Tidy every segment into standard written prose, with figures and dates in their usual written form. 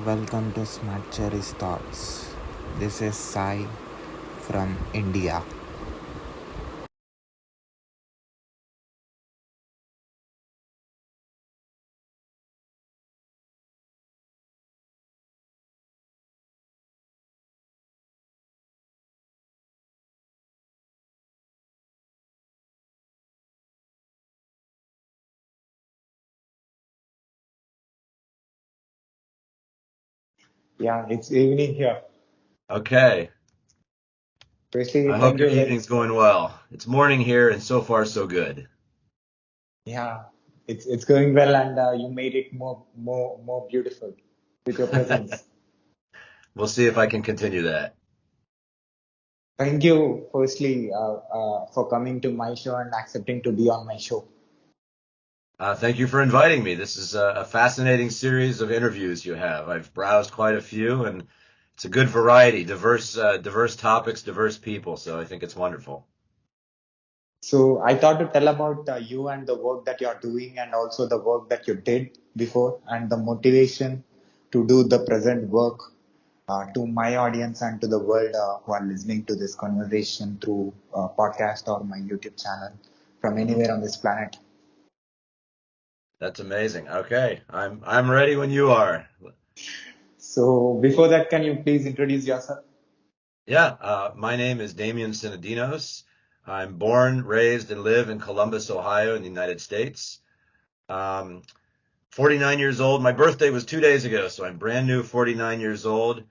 Welcome to Smart Cherry's Thoughts. This is Sai from India. Yeah, it's evening here. Okay. Firstly, I hope thank your you very evening's going well. It's morning here, and so far so good. yeah, it's going well, and you made it more beautiful with your presence. We'll see if I can continue that. Thank you, firstly, for coming to my show and accepting to be on my show. Thank you for inviting me. This is a fascinating series of interviews you have. I've browsed quite a few, and it's a good variety, diverse topics, diverse people. So I think it's wonderful. So I thought to tell about you and the work that you're doing, and also the work that you did before, and the motivation to do the present work to my audience and to the world who are listening to this conversation through podcast or my YouTube channel from Hmm. anywhere on this planet. That's amazing. Okay, I'm ready when you are. So before that, can you please introduce yourself? Yeah, my name is Damian Synadinos. I'm born, raised, and live in Columbus, Ohio, in the United States. Um, 49 years old. My birthday was 2 days ago, so I'm brand new 49 years old.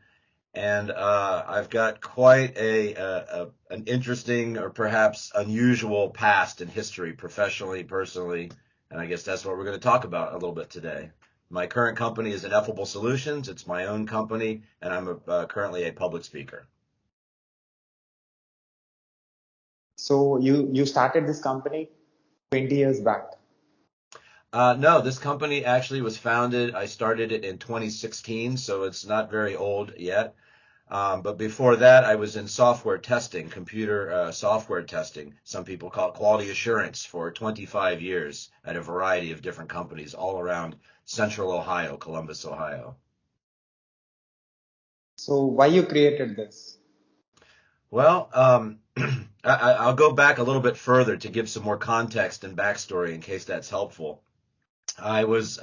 And I've got quite an interesting or perhaps unusual past in history, professionally, personally. And I guess that's what we're going to talk about a little bit today. My current company is Ineffable-Solutions. It's my own company, and I'm currently a public speaker. So you started this company 20 years back. No, this company actually was founded. I started it in 2016, so it's not very old yet. But before that, I was in software testing, computer software testing. Some people call it quality assurance for 25 years at a variety of different companies all around central Ohio, Columbus, Ohio. So why you created this? Well, I'll go back a little bit further to give some more context and backstory in case that's helpful. I was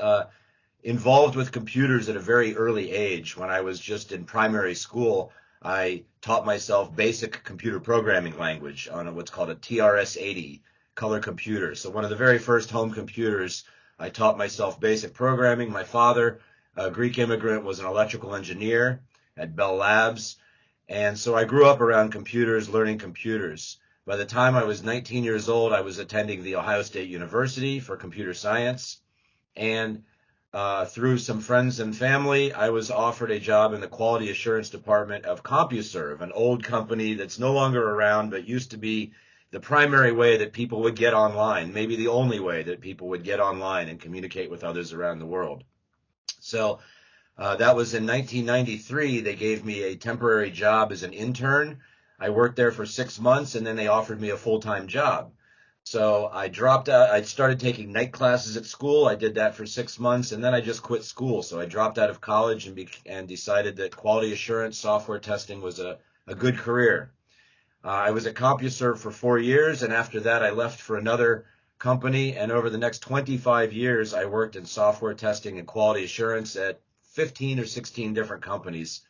involved with computers at a very early age. When I was just in primary school, I taught myself basic computer programming language on what's called a TRS-80 color computer. So one of the very first home computers, I taught myself basic programming. My father, a Greek immigrant, was an electrical engineer at Bell Labs. And so I grew up around computers, learning computers. By the time I was 19 years old, I was attending the Ohio State University for computer science. And through some friends and family, I was offered a job in the quality assurance department of CompuServe, an old company that's no longer around, but used to be the primary way that people would get online, maybe the only way that people would get online and communicate with others around the world. So that was in 1993. They gave me a temporary job as an intern. I worked there for 6 months, and then they offered me a full-time job. So I dropped out. I started taking night classes at school. I did that for 6 months, and then I just quit school. So I dropped out of college and decided that quality assurance software testing was a good career. I was at CompuServe for 4 years, and after that, I left for another company. And over the next 25 years, I worked in software testing and quality assurance at 15 or 16 different companies.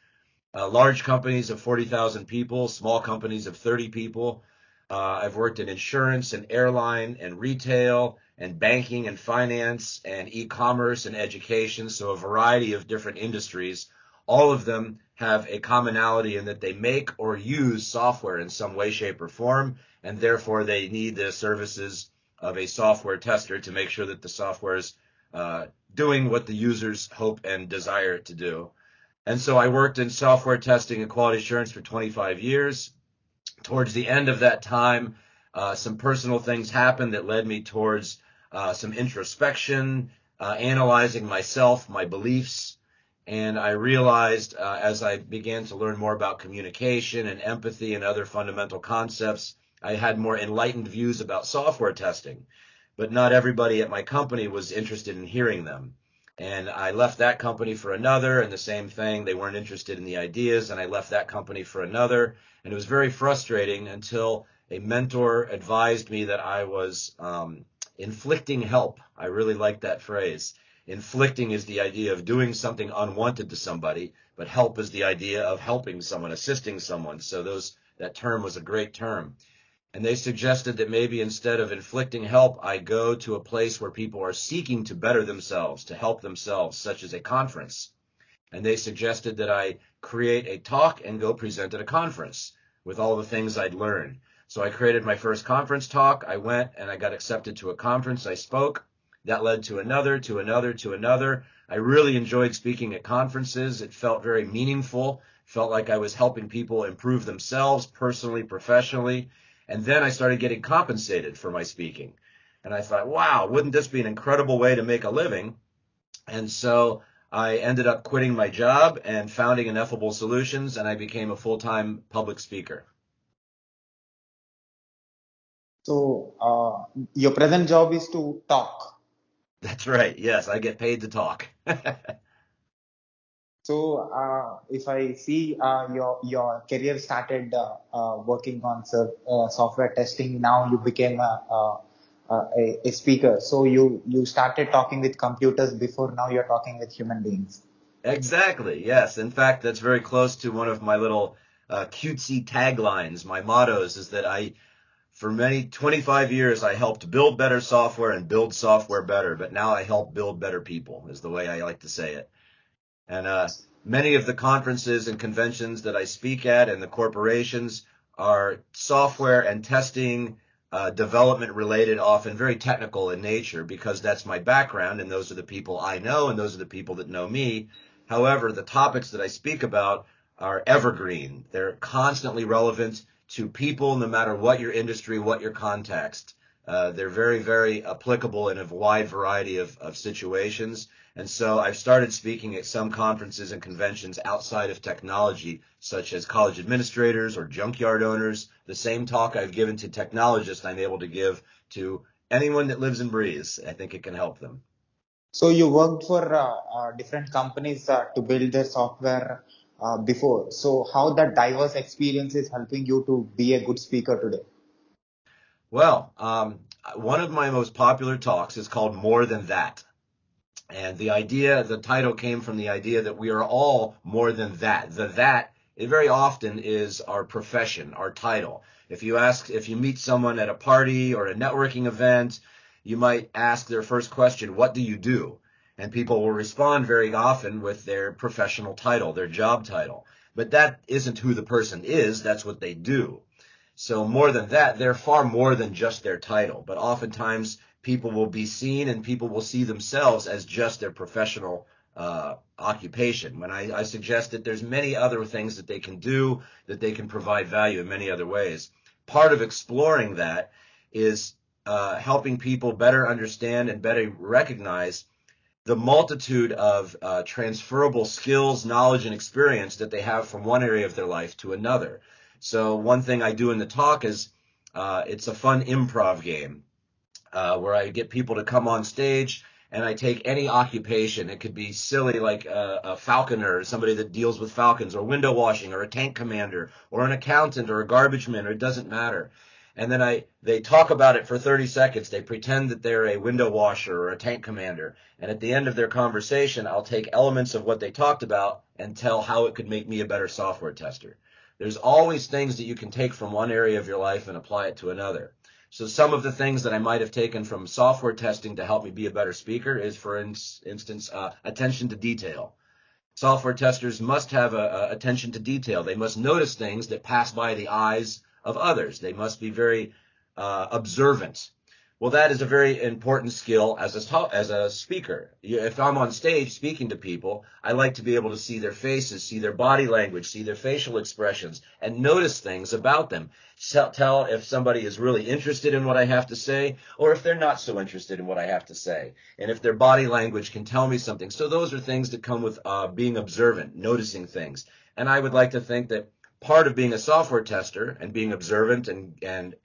Large companies of 40,000 people, small companies of 30 people. I've worked in insurance and airline and retail and banking and finance and e-commerce and education, so a variety of different industries. All of them have a commonality in that they make or use software in some way, shape, or form, and therefore they need the services of a software tester to make sure that the software is doing what the users hope and desire it to do. And so I worked in software testing and quality assurance for 25 years. Towards the end of that time, some personal things happened that led me towards some introspection, analyzing myself, my beliefs. And I realized as I began to learn more about communication and empathy and other fundamental concepts, I had more enlightened views about software testing. But not everybody at my company was interested in hearing them. And I left that company for another, and the same thing. They weren't interested in the ideas, and I left that company for another. And it was very frustrating until a mentor advised me that I was inflicting help. I really like that phrase. Inflicting is the idea of doing something unwanted to somebody, but help is the idea of helping someone, assisting someone. So that term was a great term. And they suggested that maybe instead of inflicting help, I go to a place where people are seeking to better themselves, to help themselves, such as a conference. And they suggested that I create a talk and go present at a conference with all the things I'd learned. So I created my first conference talk. I went and I got accepted to a conference. I spoke. That led to another, to another, to another. I really enjoyed speaking at conferences. It felt very meaningful. Felt like I was helping people improve themselves personally, professionally. And then I started getting compensated for my speaking. And I thought, wow, wouldn't this be an incredible way to make a living? And so I ended up quitting my job and founding Ineffable Solutions, and I became a full-time public speaker. So your present job is to talk. That's right. Yes, I get paid to talk. So if I see your career started working on software testing, now you became a speaker. So you started talking with computers before, now you're talking with human beings. Exactly. Yes. In fact, that's very close to one of my little cutesy taglines. My mottos is that for 25 years, I helped build better software and build software better, but now I help build better people, is the way I like to say it. And many of the conferences and conventions that I speak at and the corporations are software and testing development related, often very technical in nature, because that's my background and those are the people I know and those are the people that know me. However, the topics that I speak about are evergreen. They're constantly relevant to people no matter what your industry, what your context. They're very, very applicable in a wide variety of situations. And so I've started speaking at some conferences and conventions outside of technology, such as college administrators or junkyard owners. The same talk I've given to technologists, I'm able to give to anyone that lives and breathes. I think it can help them. So you worked for different companies to build their software before. So how that diverse experience is helping you to be a good speaker today? Well, one of my most popular talks is called More Than That. And the title came from the idea that we are all more than that. It very often is our profession, our title. If you meet someone at a party or a networking event, you might ask their first question, what do you do? And people will respond very often with their professional title, their job title. But that isn't who the person is, that's what they do. So more than that, they're far more than just their title. But oftentimes people will be seen and people will see themselves as just their professional occupation. When I suggest that there's many other things that they can do, that they can provide value in many other ways. Part of exploring that is helping people better understand and better recognize the multitude of transferable skills, knowledge, and experience that they have from one area of their life to another. So one thing I do in the talk is it's a fun improv game where I get people to come on stage and I take any occupation. It could be silly like a falconer, or somebody that deals with falcons, or window washing, or a tank commander, or an accountant, or a garbage man, or it doesn't matter. And then they talk about it for 30 seconds. They pretend that they're a window washer or a tank commander. And at the end of their conversation, I'll take elements of what they talked about and tell how it could make me a better software tester. There's always things that you can take from one area of your life and apply it to another. So some of the things that I might have taken from software testing to help me be a better speaker is, for instance, attention to detail. Software testers must have attention to detail. They must notice things that pass by the eyes of others. They must be very observant. Well, that is a very important skill as a speaker. If I'm on stage speaking to people, I like to be able to see their faces, see their body language, see their facial expressions, and notice things about them. Tell if somebody is really interested in what I have to say, or if they're not so interested in what I have to say, and if their body language can tell me something. So those are things that come with being observant, noticing things. And I would like to think that part of being a software tester and being observant and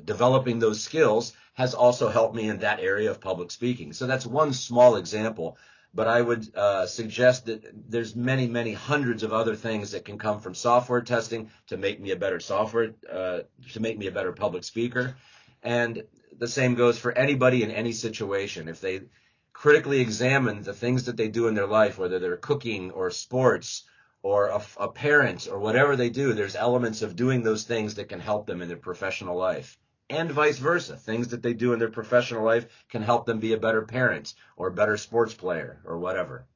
developing those skills has also helped me in that area of public speaking. So that's one small example, but I would suggest that there's many, many hundreds of other things that can come from software testing to make me a better to make me a better public speaker. And the same goes for anybody in any situation. If they critically examine the things that they do in their life, whether they're cooking or sports or a parent or whatever they do, there's elements of doing those things that can help them in their professional life. And vice versa. Things that they do in their professional life can help them be a better parent or a better sports player or whatever.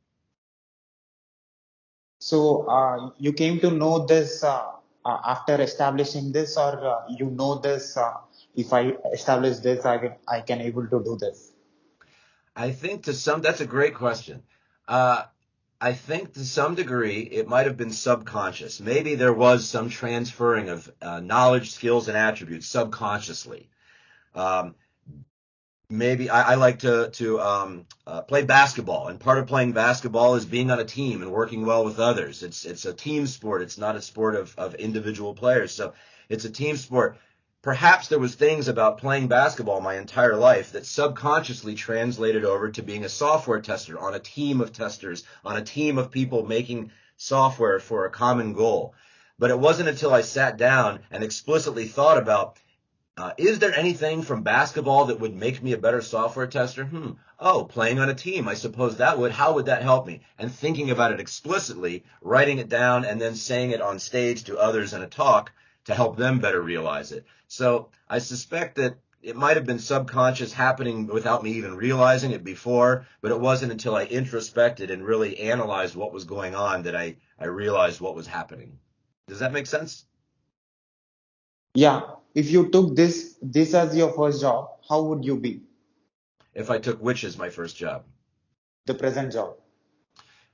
So you came to know this after establishing this, or you know this? If I establish this, I can able to do this. I think that's a great question. Uh, I think to some degree it might have been subconscious. Maybe there was some transferring of knowledge, skills, and attributes subconsciously. Um, Maybe I like to play basketball, and part of playing basketball is being on a team and working well with others. It's a team sport. It's not a sport of individual players. So it's a team sport. Perhaps there was things about playing basketball my entire life that subconsciously translated over to being a software tester on a team of testers, on a team of people making software for a common goal. But it wasn't until I sat down and explicitly thought about, is there anything from basketball that would make me a better software tester? Oh, playing on a team. I suppose that would. How would that help me? And thinking about it explicitly, writing it down, and then saying it on stage to others in a talk to help them better realize it. So I suspect that it might have been subconscious, happening without me even realizing it before, but it wasn't until I introspected and really analyzed what was going on that I realized what was happening. Does that make sense? Yeah. If you took this as your first job, how would you be? If I took which as my first job? The present job.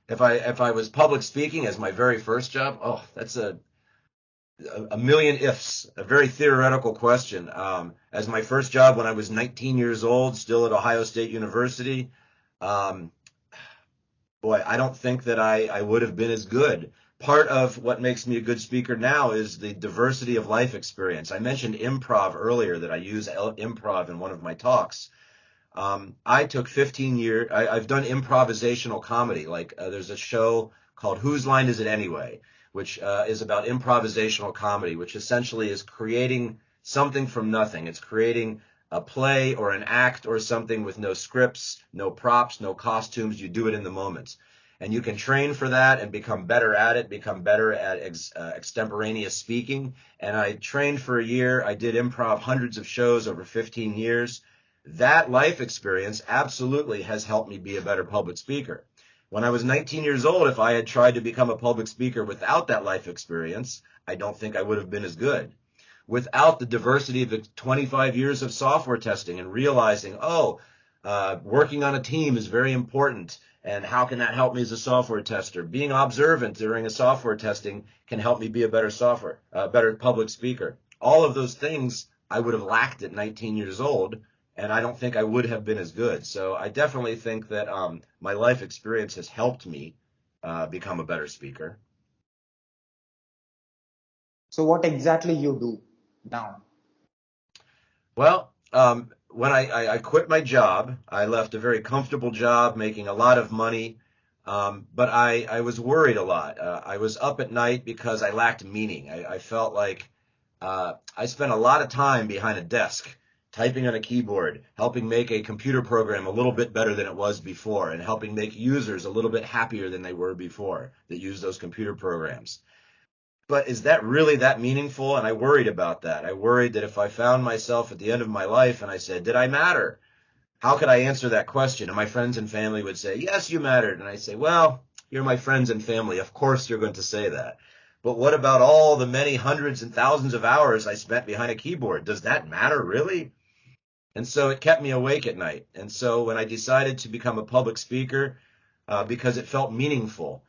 If I was public speaking as my very first job, oh, that's a million ifs, a very theoretical question. As my first job when I was 19 years old, still at Ohio State University, um, boy, I don't think that I would have been as good. Part of what makes me a good speaker now is the diversity of life experience. I mentioned improv earlier, that I use improv in one of my talks. I took 15 years. I've done improvisational comedy. Like there's a show called Whose Line Is It Anyway, which is about improvisational comedy, which essentially is creating something from nothing. It's creating a play or an act or something with no scripts, no props, no costumes. You do it in the moment. And you can train for that and become better at it, become better at extemporaneous speaking. And I trained for a year. I did improv hundreds of shows over 15 years. That life experience absolutely has helped me be a better public speaker. When I was 19 years old, if I had tried to become a public speaker without that life experience, I don't think I would have been as good. Without the diversity of the 25 years of software testing and realizing, working on a team is very important, and how can that help me as a software tester? Being observant during a software testing can help me be a better public speaker. All of those things I would have lacked at 19 years old, and I don't think I would have been as good. So I definitely think that my life experience has helped me become a better speaker. So what exactly you do now? Well, when I quit my job, I left a very comfortable job, making a lot of money, but I was worried a lot. I was up at night because I lacked meaning. I felt like I spent a lot of time behind a desk, typing on a keyboard, helping make a computer program a little bit better than it was before, and helping make users a little bit happier than they were before that use those computer programs. But is that really that meaningful? And I worried about that. I worried that if I found myself at the end of my life and I said, did I matter? How could I answer that question? And my friends and family would say, yes, you mattered. And I say, well, you're my friends and family. Of course you're going to say that. But what about all the many hundreds and thousands of hours I spent behind a keyboard? Does that matter really? And so it kept me awake at night. And so when I decided to become a public speaker, because it felt meaningful,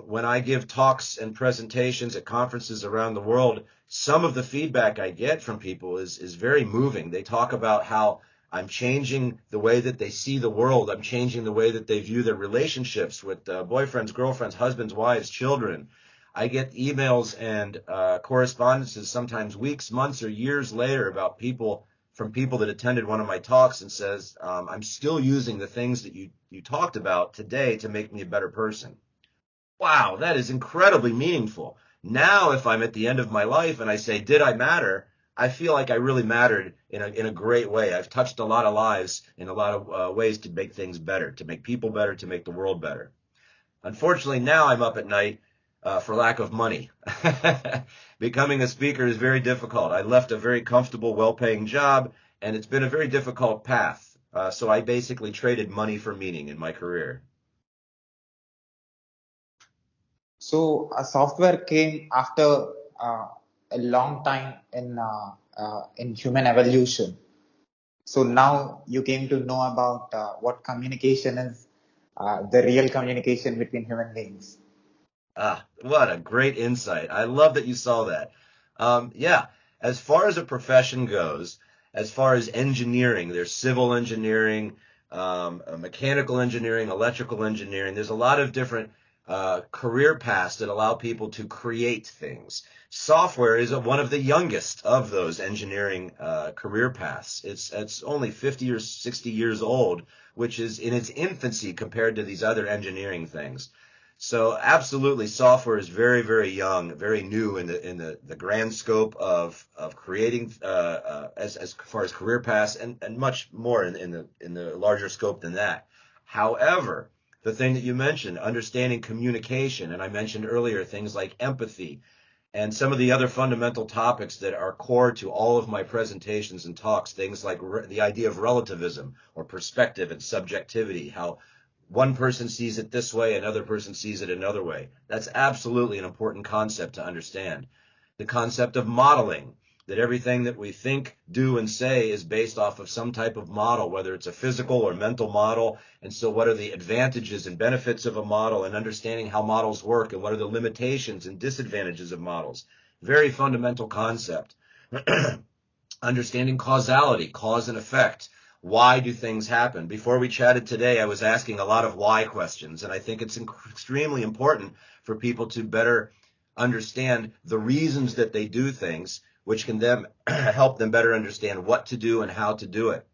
when I give talks and presentations at conferences around the world, some of the feedback I get from people is very moving. They talk about how I'm changing the way that they see the world. I'm changing the way that they view their relationships with boyfriends, girlfriends, husbands, wives, children. I get emails and correspondences sometimes weeks, months, or years later about people from people that attended one of my talks and says, I'm still using the things that you talked about today to make me a better person. Wow, that is incredibly meaningful. Now, if I'm at the end of my life and I say, did I matter? I feel like I really mattered in a great way. I've touched a lot of lives in a lot of ways to make things better, to make people better, to make the world better. Unfortunately, now I'm up at night for lack of money. Becoming a speaker is very difficult. I left a very comfortable, well-paying job, and it's been a very difficult path. So I basically traded money for meaning in my career. So software came after a long time in human evolution. So now you came to know about what communication is, the real communication between human beings. Ah, what a great insight. I love that you saw that. Yeah, as far as a profession goes, as far as engineering, there's civil engineering, mechanical engineering, electrical engineering. There's a lot of different career paths that allow people to create things. Software is one of the youngest of those engineering career paths. It's only 50 or 60 years old, which is in its infancy compared to these other engineering things. So absolutely, software is very, very young, very new in the grand scope of creating as far as career paths and much more in the larger scope than that. However, the thing that you mentioned, understanding communication, and I mentioned earlier things like empathy and some of the other fundamental topics that are core to all of my presentations and talks, things like the idea of relativism or perspective and subjectivity, how one person sees it this way, another person sees it another way. That's absolutely an important concept to understand. The concept of modeling, that everything that we think, do, and say is based off of some type of model, whether it's a physical or mental model. And so what are the advantages and benefits of a model, and understanding how models work, and what are the limitations and disadvantages of models. Very fundamental concept. Understanding causality, cause and effect. Why do things happen? Before we chatted today, I was asking a lot of why questions, and I think it's extremely important for people to better understand the reasons that they do things, which can then help them better understand what to do and how to do it.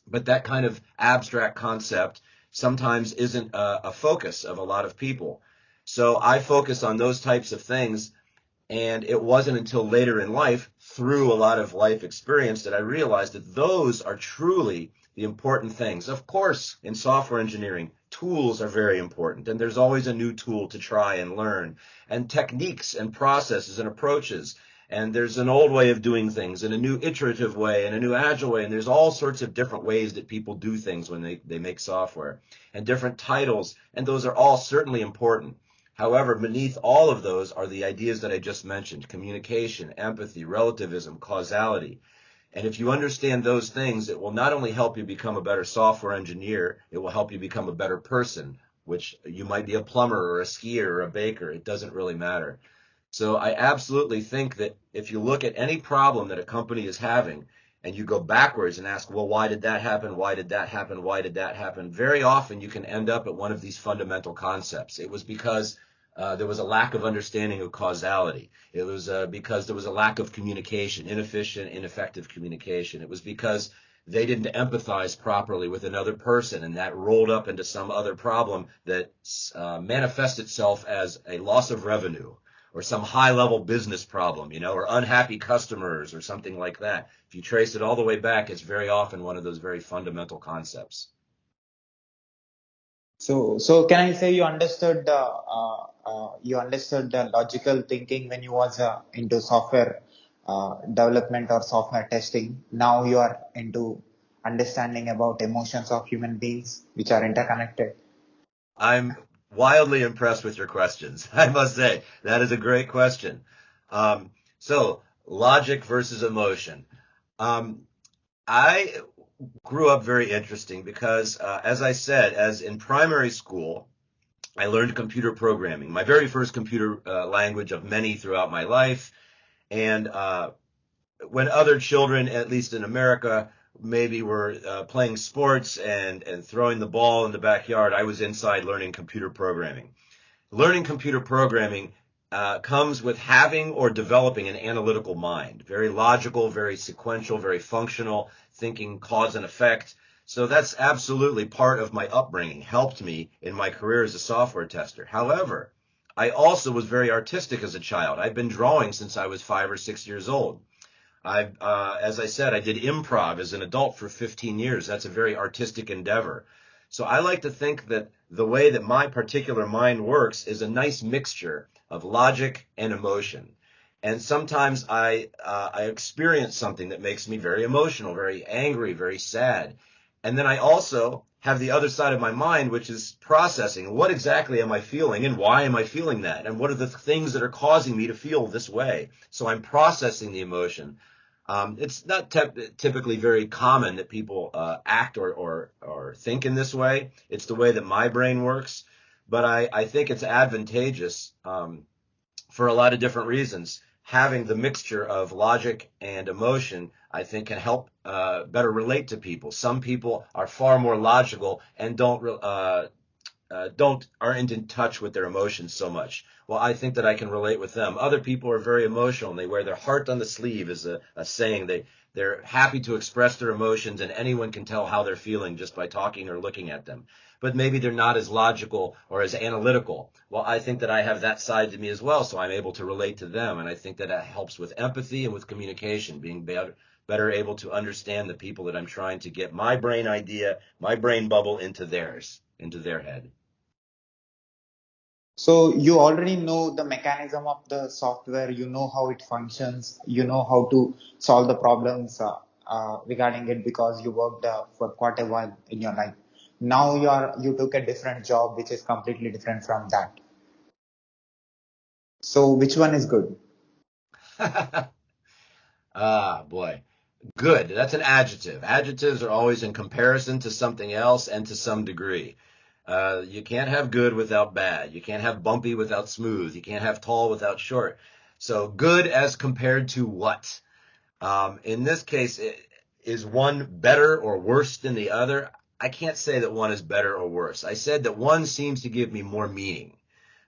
But that kind of abstract concept sometimes isn't a focus of a lot of people. So I focus on those types of things. And it wasn't until later in life, through a lot of life experience, that I realized that those are truly the important things. Of course, in software engineering, tools are very important, and there's always a new tool to try and learn, and techniques and processes and approaches. And there's an old way of doing things and a new iterative way and a new agile way. And there's all sorts of different ways that people do things when they make software, and different titles. And those are all certainly important. However, beneath all of those are the ideas that I just mentioned: communication, empathy, relativism, causality. And if you understand those things, it will not only help you become a better software engineer, it will help you become a better person, which you might be a plumber or a skier or a baker. It doesn't really matter. So I absolutely think that if you look at any problem that a company is having and you go backwards and ask, well, why did that happen? Why did that happen? Why did that happen? Very often you can end up at one of these fundamental concepts. It was because there was a lack of understanding of causality. It was because there was a lack of communication, inefficient, ineffective communication. It was because they didn't empathize properly with another person, and that rolled up into some other problem that manifests itself as a loss of revenue, or some high-level business problem, or unhappy customers or something like that. If you trace it all the way back, it's very often one of those very fundamental concepts. So can I say you understood the logical thinking when you was into software development or software testing? Now you are into understanding about emotions of human beings, which are interconnected. I'm wildly impressed with your questions. I must say, that is a great question. So logic versus emotion. I grew up very interesting because, as I said, as in primary school, I learned computer programming, my very first computer language of many throughout my life. And when other children, at least in America, maybe were playing sports and throwing the ball in the backyard, I was inside learning computer programming. Learning computer programming comes with having or developing an analytical mind. Very logical, very sequential, very functional, thinking cause and effect. So that's absolutely part of my upbringing, helped me in my career as a software tester. However, I also was very artistic as a child. I've been drawing since I was 5 or 6 years old. As I said, I did improv as an adult for 15 years. That's a very artistic endeavor. So I like to think that the way that my particular mind works is a nice mixture of logic and emotion. And sometimes I experience something that makes me very emotional, very angry, very sad. And then I also have the other side of my mind, which is processing what exactly am I feeling and why am I feeling that? And what are the things that are causing me to feel this way? So I'm processing the emotion. It's not typically very common that people act or think in this way. It's the way that my brain works, but I think it's advantageous for a lot of different reasons. Having the mixture of logic and emotion, I think, can help better relate to people. Some people are far more logical and aren't in touch with their emotions so much. Well, I think that I can relate with them. Other people are very emotional and they wear their heart on the sleeve, is a saying. They're happy to express their emotions and anyone can tell how they're feeling just by talking or looking at them. But maybe they're not as logical or as analytical. Well, I think that I have that side to me as well, so I'm able to relate to them. And I think that helps with empathy and with communication, being better able to understand the people that I'm trying to get my brain idea, my brain bubble into their head. So you already know the mechanism of the software, you know how it functions, you know how to solve the problems regarding it because you worked for quite a while in your life. Now you took a different job which is completely different from that. So which one is good? Ah, boy. Good. That's an adjective. Adjectives are always in comparison to something else and to some degree. You can't have good without bad. You can't have bumpy without smooth. You can't have tall without short. So good as compared to what? In this case, is one better or worse than the other? I can't say that one is better or worse. I said that one seems to give me more meaning,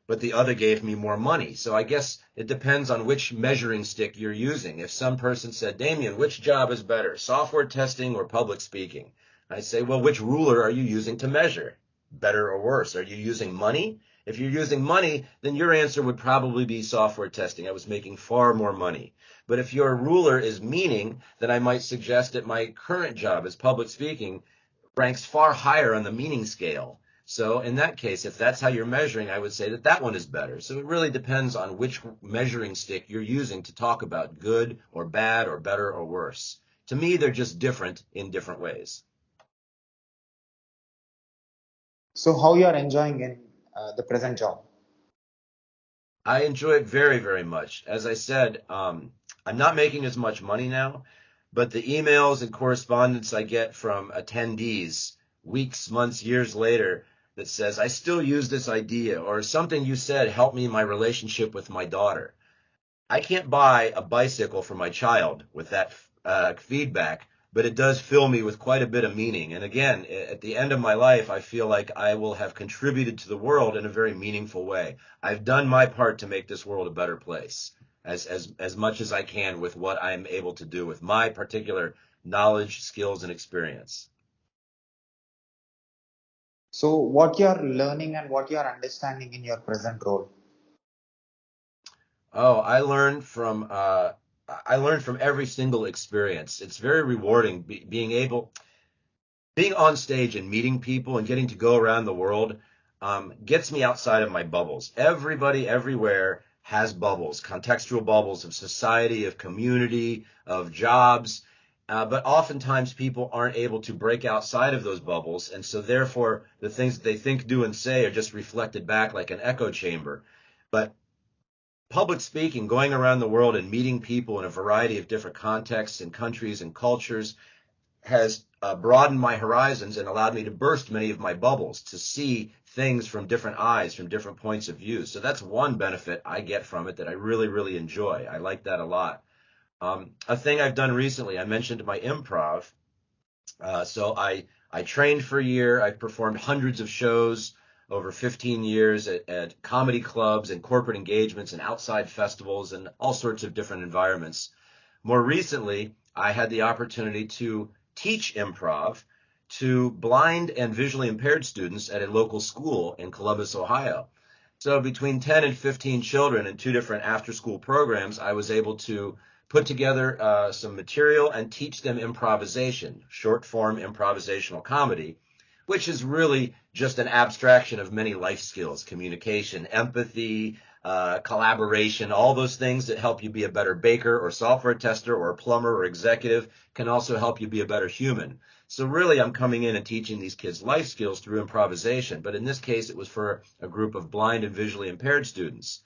but the other gave me more money. So I guess it depends on which measuring stick you're using. If some person said, Damian, which job is better, software testing or public speaking? I say, well, which ruler are you using to measure? Better or worse? Are you using money? If you're using money, then your answer would probably be software testing. I was making far more money. But if your ruler is meaning, then I might suggest that my current job as public speaking ranks far higher on the meaning scale. So in that case, if that's how you're measuring, I would say that that one is better. So it really depends on which measuring stick you're using to talk about good or bad or better or worse. To me, they're just different in different ways. So how you are enjoying in the present job? I enjoy it very, very much. As I said, I'm not making as much money now, but the emails and correspondence I get from attendees weeks, months, years later that says, I still use this idea, or something you said helped me in my relationship with my daughter. I can't buy a bicycle for my child with that feedback, but it does fill me with quite a bit of meaning. And again, at the end of my life, I feel like I will have contributed to the world in a very meaningful way. I've done my part to make this world a better place as much as I can with what I'm able to do with my particular knowledge, skills, and experience. So what you are learning and what you are understanding in your present role? Oh, I learned from every single experience. It's very rewarding being on stage and meeting people and getting to go around the world gets me outside of my bubbles. Everybody everywhere has bubbles, contextual bubbles of society, of community, of jobs. But oftentimes people aren't able to break outside of those bubbles. And so therefore the things that they think, do, and say are just reflected back like an echo chamber. But public speaking, going around the world and meeting people in a variety of different contexts and countries and cultures has broadened my horizons and allowed me to burst many of my bubbles, to see things from different eyes, from different points of view. So that's one benefit I get from it that I really, really enjoy. I like that a lot. A thing I've done recently, I mentioned my improv. So I trained for a year. I've performed hundreds of shows. over 15 years at comedy clubs and corporate engagements and outside festivals and all sorts of different environments. More recently, I had the opportunity to teach improv to blind and visually impaired students at a local school in Columbus, Ohio. So between 10 and 15 children in two different after-school programs, I was able to put together some material and teach them improvisation, short-form improvisational comedy, which is really just an abstraction of many life skills: communication, empathy, collaboration. All those things that help you be a better baker or software tester or a plumber or executive can also help you be a better human. So really, I'm coming in and teaching these kids life skills through improvisation. But in this case, it was for a group of blind and visually impaired students.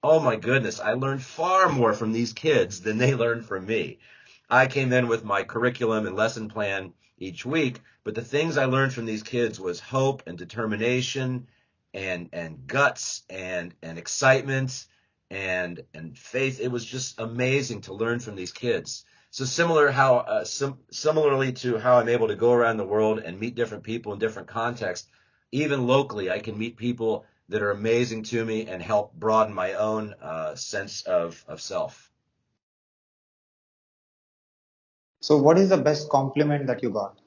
Oh my goodness, I learned far more from these kids than they learned from me. I came in with my curriculum and lesson plan each week, but the things I learned from these kids was hope and determination and guts and excitement and faith. It was just amazing to learn from these kids. So similarly to how I'm able to go around the world and meet different people in different contexts, even locally, I can meet people that are amazing to me and help broaden my own sense of self. So what is the best compliment that you got?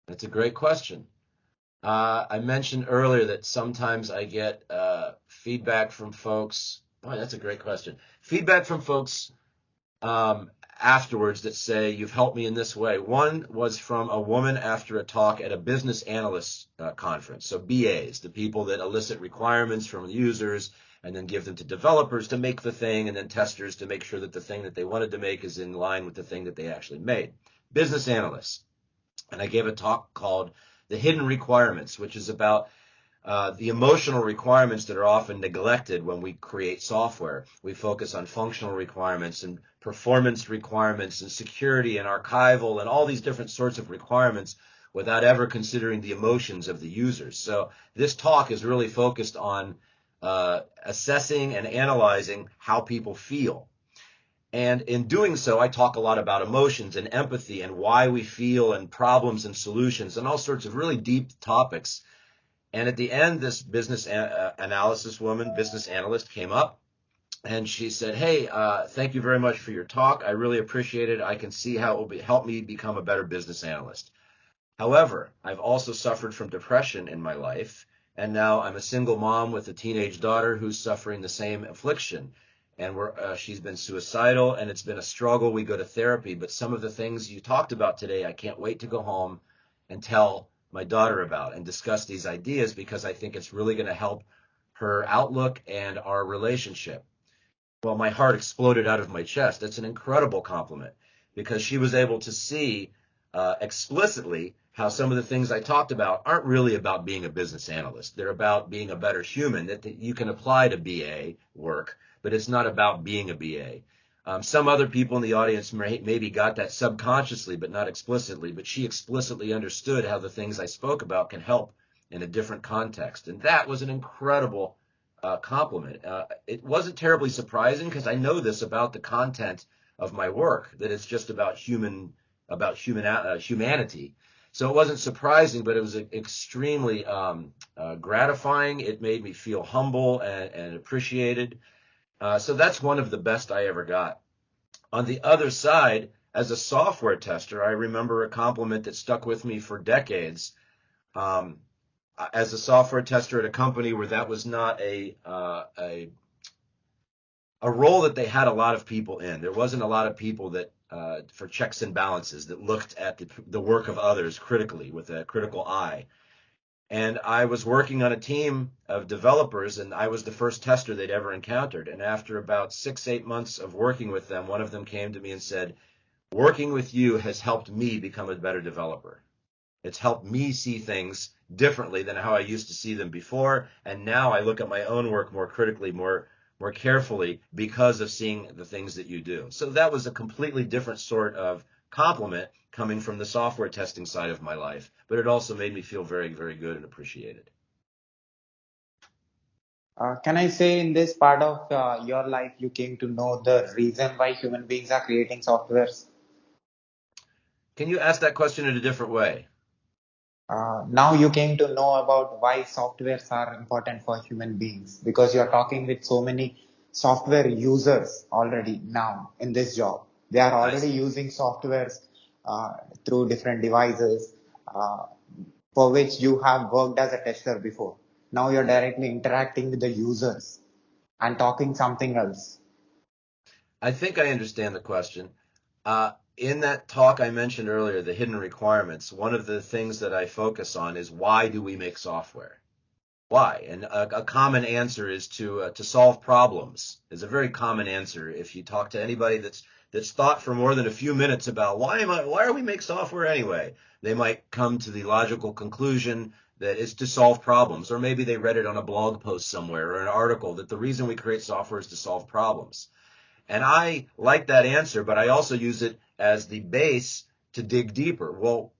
That's a great question. I mentioned earlier that sometimes I get feedback from folks. Boy, that's a great question. Feedback from folks afterwards that say, "You've helped me in this way." One was from a woman after a talk at a business analyst conference. So BAs, the people that elicit requirements from users and then give them to developers to make the thing, and then testers to make sure that the thing that they wanted to make is in line with the thing that they actually made. Business analysts. And I gave a talk called The Hidden Requirements, which is about the emotional requirements that are often neglected when we create software. We focus on functional requirements and performance requirements and security and archival and all these different sorts of requirements without ever considering the emotions of the users. So this talk is really focused on assessing and analyzing how people feel. And in doing so, I talk a lot about emotions and empathy and why we feel and problems and solutions and all sorts of really deep topics. And at the end, this business analysis woman, business analyst, came up and she said, "Hey, thank you very much for your talk. I really appreciate it. I can see how it will help me become a better business analyst. However, I've also suffered from depression in my life, and now I'm a single mom with a teenage daughter who's suffering the same affliction. And she's been suicidal, and it's been a struggle. We go to therapy, but some of the things you talked about today, I can't wait to go home and tell my daughter about and discuss these ideas because I think it's really going to help her outlook and our relationship." Well, my heart exploded out of my chest. That's an incredible compliment because she was able to see explicitly how some of the things I talked about aren't really about being a business analyst. They're about being a better human that you can apply to BA work, but it's not about being a BA. Some other people in the audience maybe got that subconsciously, but not explicitly, but she explicitly understood how the things I spoke about can help in a different context. And that was an incredible compliment. It wasn't terribly surprising because I know this about the content of my work, that it's just about humanity. So it wasn't surprising, but it was extremely gratifying. It made me feel humble and appreciated. So that's one of the best I ever got. On the other side, as a software tester, I remember a compliment that stuck with me for decades. As a software tester at a company where that was not a role that they had a lot of people in. There wasn't a lot of people that for checks and balances that looked at the work of others critically with a critical eye. And I was working on a team of developers, and I was the first tester they'd ever encountered. And after about 6-8 months of working with them, one of them came to me and said, "Working with you has helped me become a better developer. It's helped me see things differently than how I used to see them before. And now I look at my own work more critically, more carefully because of seeing the things that you do." So that was a completely different sort of compliment coming from the software testing side of my life, but it also made me feel very, very good and appreciated. Can I say in this part of your life you came to know the reason why human beings are creating softwares? Can you ask that question in a different way? Now you came to know about why softwares are important for human beings because you're talking with so many software users already now in this job. They are I already see. using softwares through different devices for which you have worked as a tester before. Now you're Yeah. directly interacting with the users and talking something else. I think I understand the question. In that talk I mentioned earlier, the hidden requirements, one of the things that I focus on is why do we make software? Why? And a common answer is to solve problems. Is a very common answer. If you talk to anybody that's thought for more than a few minutes about why are we make software anyway, they might come to the logical conclusion that it's to solve problems, or maybe they read it on a blog post somewhere or an article that the reason we create software is to solve problems. And I like that answer, but I also use it as the base to dig deeper. Well,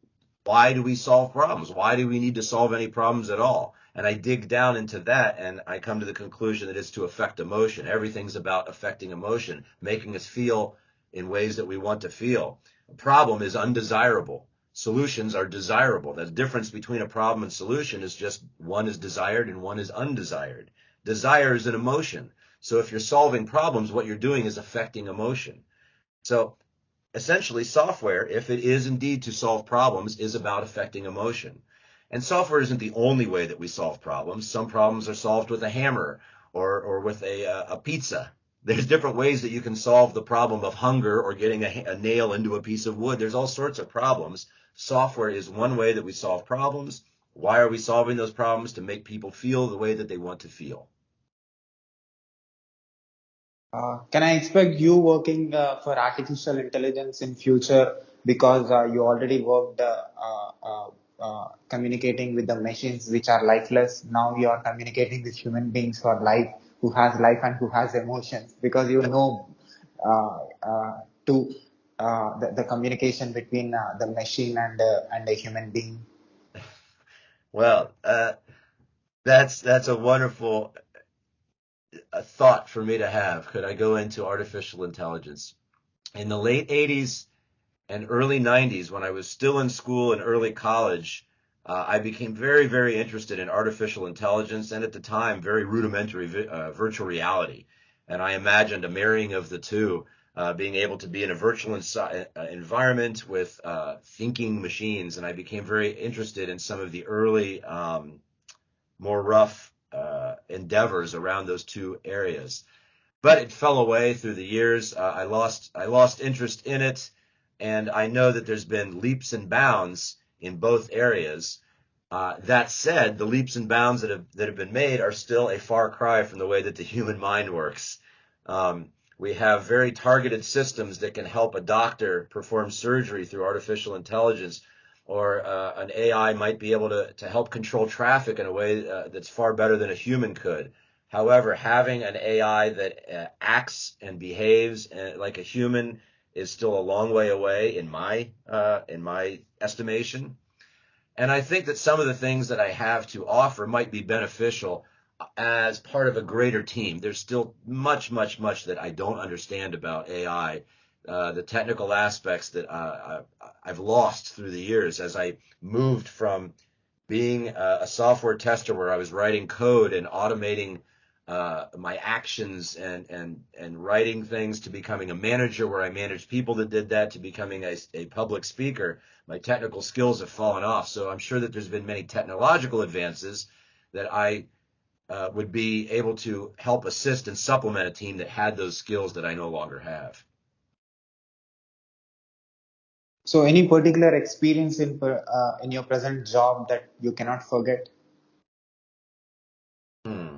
why do we solve problems? Why do we need to solve any problems at all? And I dig down into that and I come to the conclusion that it's to affect emotion. Everything's about affecting emotion, making us feel in ways that we want to feel. A problem is undesirable. Solutions are desirable. The difference between a problem and solution is just one is desired and one is undesired. Desire is an emotion. So if you're solving problems, what you're doing is affecting emotion. So essentially, software, if it is indeed to solve problems, is about affecting emotion. And software isn't the only way that we solve problems. Some problems are solved with a hammer or with a pizza. There's different ways that you can solve the problem of hunger or getting a nail into a piece of wood. There's all sorts of problems. Software is one way that we solve problems. Why are we solving those problems? To make people feel the way that they want to feel. Can I expect you working for artificial intelligence in future because you already worked communicating with the machines which are lifeless. Now you are communicating with human beings who are life, who has life and who has emotions because you know uh, to the communication between the machine and a human being. Well, that's a wonderful thought for me to have. Could I go into artificial intelligence? In the late 80s and early 90s, when I was still in school and early college, I became very, very interested in artificial intelligence and at the time, very rudimentary virtual reality. And I imagined a marrying of the two, being able to be in a virtual environment with thinking machines. And I became very interested in some of the early, more rough endeavors around those two areas. But it fell away through the years. I lost interest in it, and I know that there's been leaps and bounds in both areas. That said, the leaps and bounds that have been made are still a far cry from the way that the human mind works. We have very targeted systems that can help a doctor perform surgery through artificial intelligence, or an AI might be able to help control traffic in a way that's far better than a human could. However, having an AI that acts and behaves like a human is still a long way away in my estimation. And I think that some of the things that I have to offer might be beneficial as part of a greater team. There's still much, much, much that I don't understand about AI, the technical aspects that I've lost through the years as I moved from being a software tester where I was writing code and automating my actions and writing things, to becoming a manager where I managed people that did that, to becoming a public speaker. My technical skills have fallen off. So I'm sure that there's been many technological advances that I would be able to help assist and supplement a team that had those skills that I no longer have. So, any particular experience in your present job that you cannot forget? Hmm.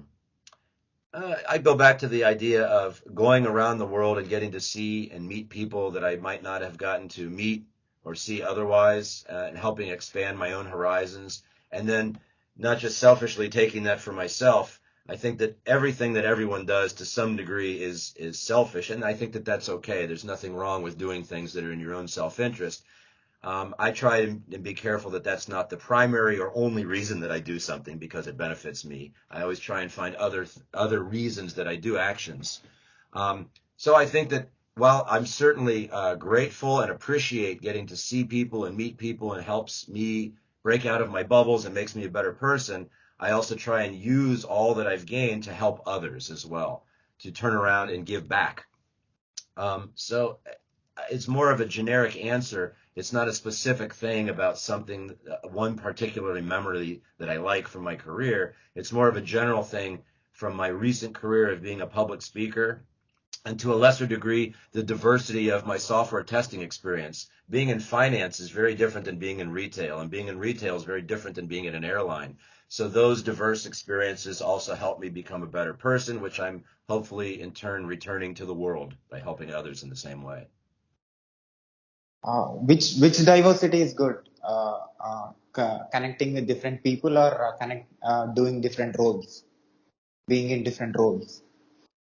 I go back to the idea of going around the world and getting to see and meet people that I might not have gotten to meet or see otherwise, and helping expand my own horizons. And then not just selfishly taking that for myself. I think that everything that everyone does to some degree is selfish, and I think that that's okay. There's nothing wrong with doing things that are in your own self-interest. I try and be careful that that's not the primary or only reason that I do something because it benefits me. I always try and find other reasons that I do actions. So I think that while I'm certainly grateful and appreciate getting to see people and meet people, and helps me break out of my bubbles and makes me a better person, I also try and use all that I've gained to help others as well, to turn around and give back. So it's more of a generic answer. It's not a specific thing about something, one particular memory that I like from my career. It's more of a general thing from my recent career of being a public speaker, and to a lesser degree, the diversity of my software testing experience. Being in finance is very different than being in retail, and being in retail is very different than being in an airline. So those diverse experiences also help me become a better person, which I'm hopefully in turn returning to the world by helping others in the same way. Which diversity is good? Connecting with different people, or doing different roles, being in different roles.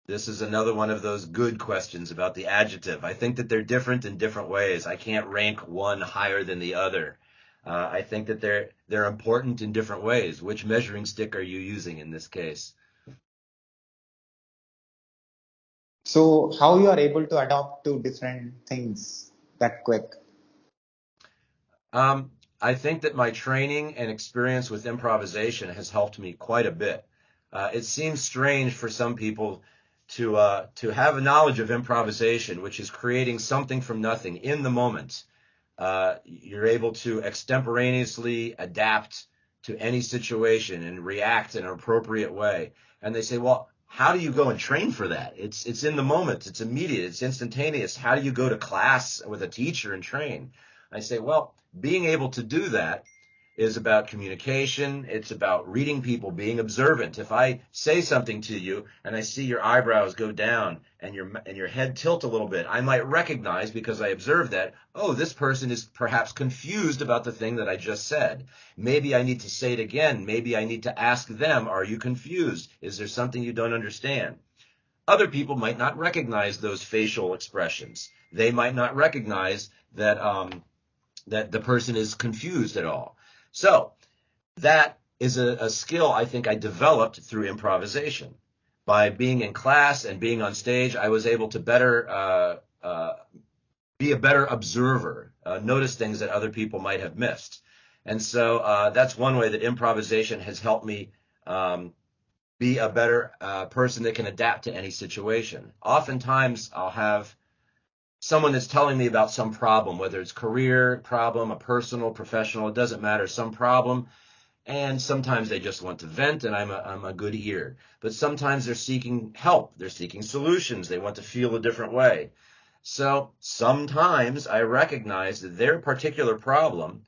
This is another one of those good questions about the adjective. I think that they're different in different ways. I can't rank one higher than the other. I think that they're important in different ways. Which measuring stick are you using in this case? So how you are able to adapt to different things that quick? I think that my training and experience with improvisation has helped me quite a bit. It seems strange for some people to have a knowledge of improvisation, which is creating something from nothing in the moment. You're able to extemporaneously adapt to any situation and react in an appropriate way. And they say, well, how do you go and train for that? It's in the moment. It's immediate. It's instantaneous. How do you go to class with a teacher and train? I say, well, being able to do that is about communication. It's about reading people, being observant. If I say something to you and I see your eyebrows go down and your head tilt a little bit, I might recognize, because I observed that, oh, this person is perhaps confused about the thing that I just said. Maybe I need to say it again. Maybe I need to ask them, are you confused? Is there something you don't understand? Other people might not recognize those facial expressions. They might not recognize that that the person is confused at all. So that is a skill I think I developed through improvisation. By being in class and being on stage, I was able to be a better observer, notice things that other people might have missed. And so that's one way that improvisation has helped me be a better person that can adapt to any situation. Oftentimes I'll have someone that's telling me about some problem, whether it's career problem, a personal, professional, it doesn't matter, some problem. And sometimes they just want to vent, and I'm a good ear. But sometimes they're seeking help. They're seeking solutions. They want to feel a different way. So sometimes I recognize that their particular problem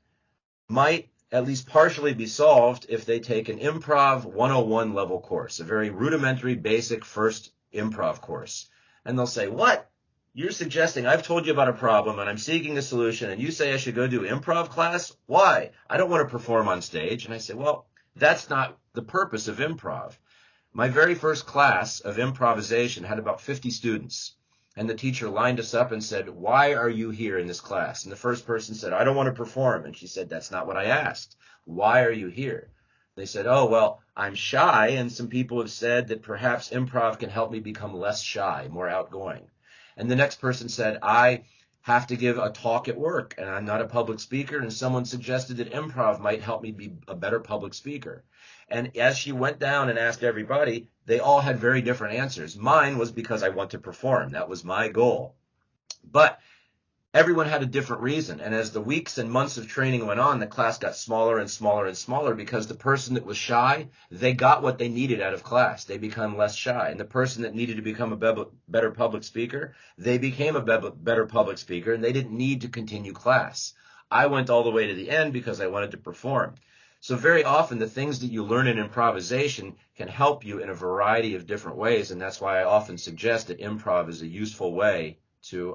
might at least partially be solved if they take an Improv 101 level course, a very rudimentary, basic first improv course. And they'll say, what? You're suggesting I've told you about a problem and I'm seeking a solution, and you say I should go do improv class? Why? I don't want to perform on stage. And I say, well, that's not the purpose of improv. My very first class of improvisation had about 50 students. And the teacher lined us up and said, why are you here in this class? And the first person said, I don't want to perform. And she said, that's not what I asked. Why are you here? They said, oh, well, I'm shy, and some people have said that perhaps improv can help me become less shy, more outgoing. And the next person said, I have to give a talk at work, and I'm not a public speaker, and someone suggested that improv might help me be a better public speaker. And as she went down and asked everybody, they all had very different answers. Mine was because I want to perform. That was my goal. But everyone had a different reason. And as the weeks and months of training went on, the class got smaller and smaller and smaller, because the person that was shy, they got what they needed out of class. They become less shy. And the person that needed to become a better public speaker, they became a better public speaker, and they didn't need to continue class. I went all the way to the end because I wanted to perform. So very often the things that you learn in improvisation can help you in a variety of different ways. And that's why I often suggest that improv is a useful way to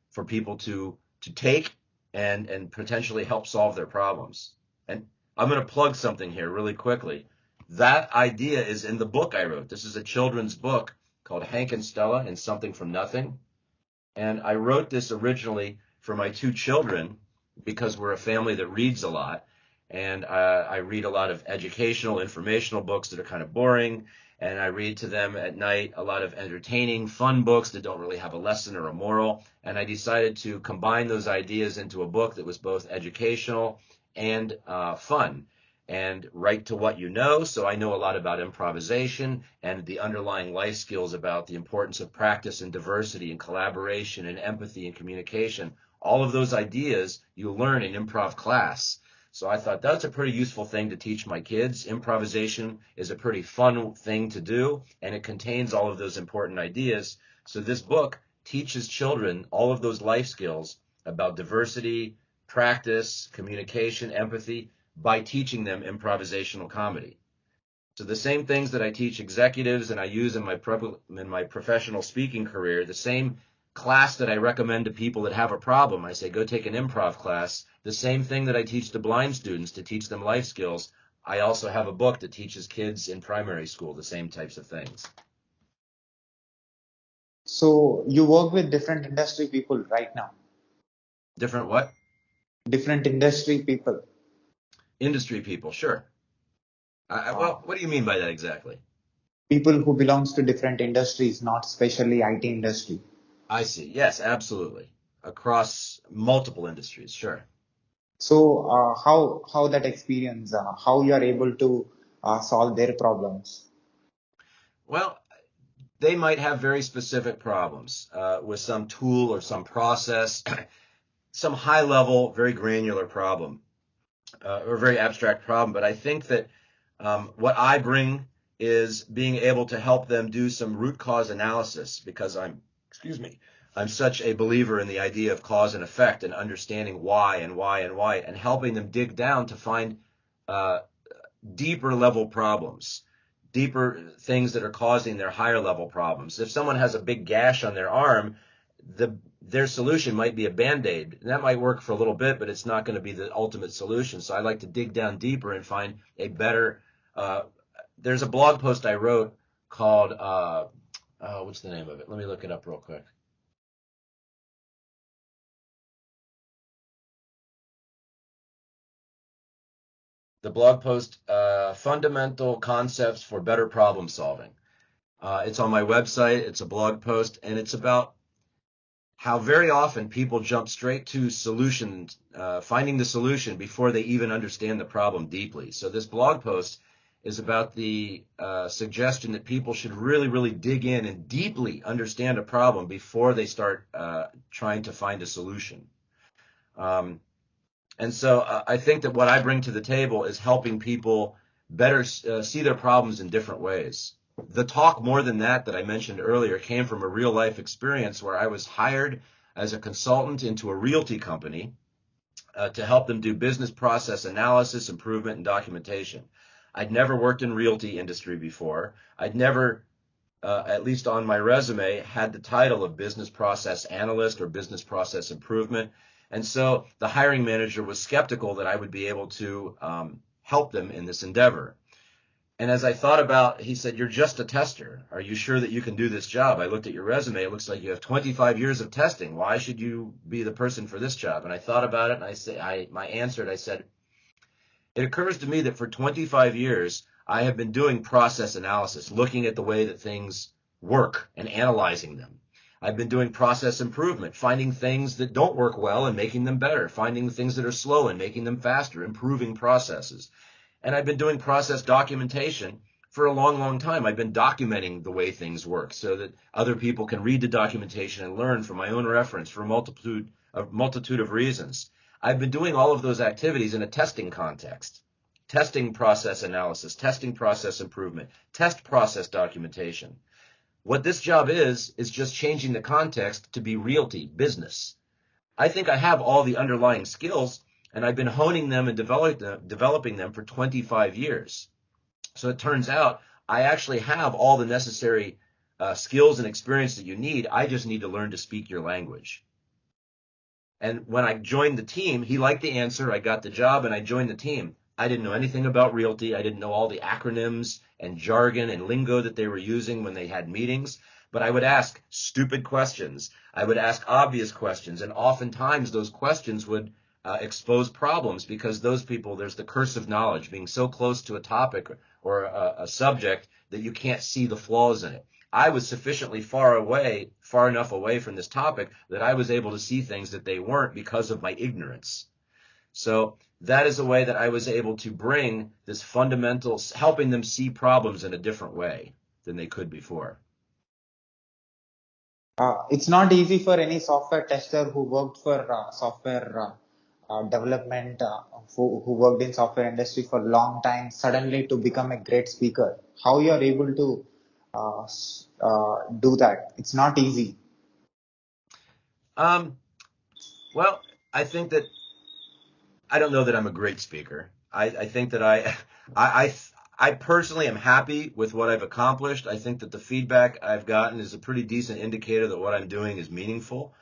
for people to take and potentially help solve their problems. And I'm going to plug something here really quickly. That idea is in the book I wrote. This is a children's book called Hank and Stella and Something from Nothing. And I wrote this originally for my two children because we're a family that reads a lot. And I read a lot of educational, informational books that are kind of boring. And I read to them at night a lot of entertaining, fun books that don't really have a lesson or a moral. And I decided to combine those ideas into a book that was both educational and fun. And write to what you know. So I know a lot about improvisation and the underlying life skills about the importance of practice and diversity and collaboration and empathy and communication. All of those ideas you learn in improv class. So I thought that's a pretty useful thing to teach my kids. Improvisation is a pretty fun thing to do, and it contains all of those important ideas. So this book teaches children all of those life skills about diversity, practice, communication, empathy, by teaching them improvisational comedy. So the same things that I teach executives and I use in my professional speaking career, the same class that I recommend to people that have a problem, I say, go take an improv class. The same thing that I teach to blind students to teach them life skills, I also have a book that teaches kids in primary school the same types of things. So you work with different industry people right now? Different what? Different industry people. Industry people, sure. Well, what do you mean by that exactly? People who belongs to different industries, not especially IT industry. I see. Yes, absolutely. Across multiple industries, sure. So how that experience, how you are able to solve their problems? Well, they might have very specific problems with some tool or some process, some high level, very granular problem or very abstract problem. But I think that what I bring is being able to help them do some root cause analysis because I'm such a believer in the idea of cause and effect and understanding why and helping them dig down to find uh, deeper level problems, deeper things that are causing their higher level problems. If someone has a big gash on their arm, their solution might be a Band-Aid. And that might work for a little bit, but it's not going to be the ultimate solution. So I like to dig down deeper and find a better, there's a blog post I wrote called, what's the name of it? Let me look it up real quick. The blog post, Fundamental Concepts for Better Problem Solving. It's on my website. It's a blog post, and it's about how very often people jump straight to solutions, finding the solution before they even understand the problem deeply. So this blog post is about the suggestion that people should really, really dig in and deeply understand a problem before they start trying to find a solution. And so I think that what I bring to the table is helping people better see their problems in different ways. The talk more than that I mentioned earlier came from a real life experience where I was hired as a consultant into a realty company to help them do business process analysis, improvement, and documentation. I'd never worked in realty industry before. I'd never, at least on my resume, had the title of business process analyst or business process improvement. And so the hiring manager was skeptical that I would be able to help them in this endeavor. And as I thought about, he said, you're just a tester. Are you sure that you can do this job? I looked at your resume. It looks like you have 25 years of testing. Why should you be the person for this job? And I thought about it, and I said, it occurs to me that for 25 years, I have been doing process analysis, looking at the way that things work and analyzing them. I've been doing process improvement, finding things that don't work well and making them better, finding things that are slow and making them faster, improving processes. And I've been doing process documentation for a long, long time. I've been documenting the way things work so that other people can read the documentation and learn from my own reference for a multitude of reasons. I've been doing all of those activities in a testing context, testing process analysis, testing process improvement, test process documentation. What this job is just changing the context to be realty, business. I think I have all the underlying skills, and I've been honing them and developing them for 25 years. So it turns out I actually have all the necessary skills and experience that you need. I just need to learn to speak your language. And when I joined the team, he liked the answer. I got the job, and I joined the team. I didn't know anything about realty. I didn't know all the acronyms and jargon and lingo that they were using when they had meetings. But I would ask stupid questions. I would ask obvious questions. And oftentimes those questions would expose problems because those people, there's the curse of knowledge, being so close to a topic or a subject that you can't see the flaws in it. I was sufficiently far enough away from this topic that I was able to see things that they weren't because of my ignorance. So that is a way that I was able to bring this fundamental, helping them see problems in a different way than they could before. It's not easy for any software tester who worked for software development, who worked in software industry for a long time, suddenly to become a great speaker. How you are able to do that? It's not easy. Well, I think that I don't know that I'm a great speaker. I think that I, I personally am happy with what I've accomplished. I think that the feedback I've gotten is a pretty decent indicator that what I'm doing is meaningful.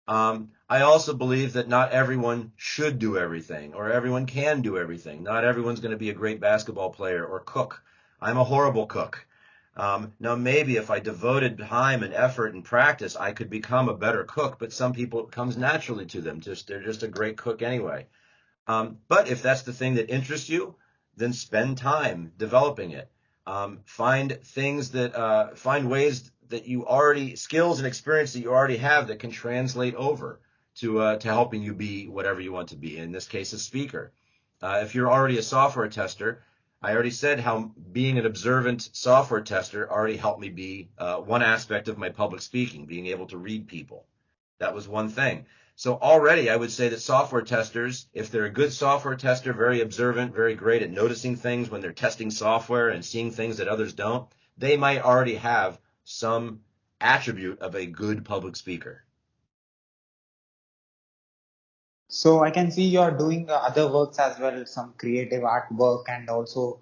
I also believe that not everyone should do everything or everyone can do everything. Not everyone's going to be a great basketball player or cook. I'm a horrible cook. Now, maybe if I devoted time and effort and practice, I could become a better cook, but some people, it comes naturally to them. They're just a great cook anyway. But if that's the thing that interests you, then spend time developing it. Find things that find ways that you already skills and experience that you already have that can translate over to helping you be whatever you want to be. In this case, a speaker. If you're already a software tester, I already said how being an observant software tester already helped me be one aspect of my public speaking, being able to read people. That was one thing. So already I would say that software testers, if they're a good software tester, very observant, very great at noticing things when they're testing software and seeing things that others don't, they might already have some attribute of a good public speaker. So I can see you are doing other works as well, some creative artwork, and also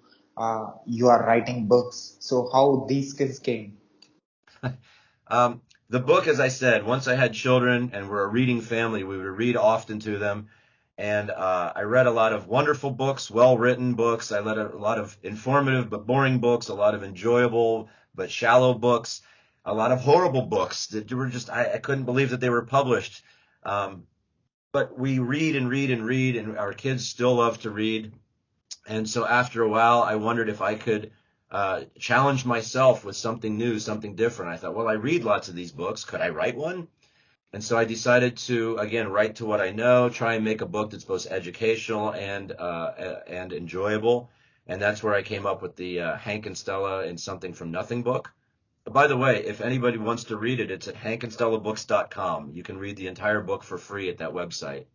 you are writing books. So how these skills came? The book, as I said, once I had children and we're a reading family, we would read often to them. And I read a lot of wonderful books, well-written books. I read a lot of informative but boring books, a lot of enjoyable but shallow books, a lot of horrible books that were just, I couldn't believe that they were published. But we read and read and read, and our kids still love to read. And so after a while, I wondered if I could challenge myself with something new, something different. I thought, well, I read lots of these books. Could I write one? And so I decided to, again, write to what I know, try and make a book that's both educational and enjoyable. And that's where I came up with the Hank and Stella and Something from Nothing book. By the way, if anybody wants to read it, it's at hankandstellabooks.com. You can read the entire book for free at that website.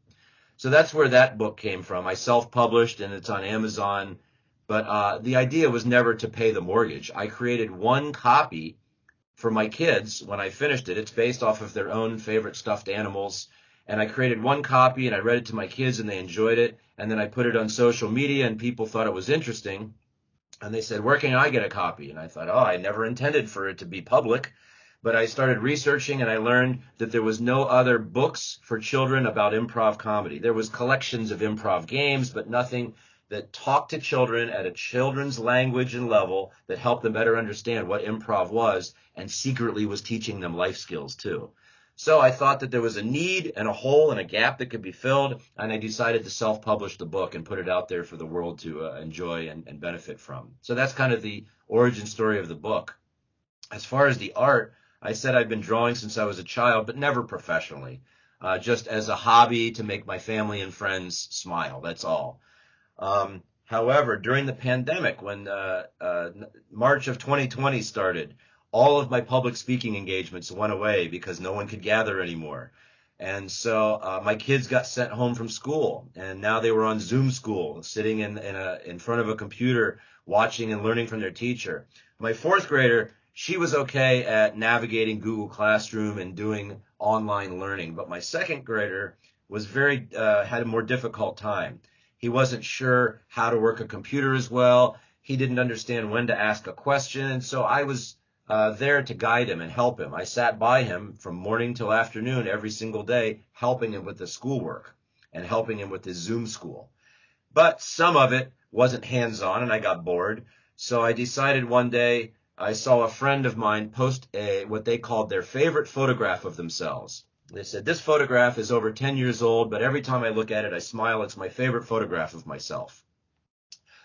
So that's where that book came from. I self-published, and it's on Amazon. But the idea was never to pay the mortgage. I created one copy for my kids when I finished it. It's based off of their own favorite stuffed animals. And I created one copy, and I read it to my kids, and they enjoyed it. And then I put it on social media, and people thought it was interesting. And they said, where can I get a copy? And I thought, oh, I never intended for it to be public. But I started researching, and I learned that there was no other books for children about improv comedy. There was collections of improv games, but nothing that talked to children at a children's language and level that helped them better understand what improv was and secretly was teaching them life skills too. So I thought that there was a need and a hole and a gap that could be filled, and I decided to self-publish the book and put it out there for the world to enjoy and benefit from. So that's kind of the origin story of the book. As far as the art, I said I've been drawing since I was a child, but never professionally, just as a hobby to make my family and friends smile. That's all. However, during the pandemic, when March of 2020 started, all of my public speaking engagements went away because no one could gather anymore. And so my kids got sent home from school, and now they were on Zoom school, sitting in front of a computer, watching and learning from their teacher. My fourth grader, she was okay at navigating Google Classroom and doing online learning, but my second grader was had a more difficult time. He wasn't sure how to work a computer as well. He didn't understand when to ask a question. And so I was there to guide him and help him. I sat by him from morning till afternoon every single day, helping him with the schoolwork and helping him with his Zoom school. But some of it wasn't hands-on, and I got bored. So I decided one day, I saw a friend of mine post what they called their favorite photograph of themselves. They said, this photograph is over 10 years old, but every time I look at it, I smile. It's my favorite photograph of myself.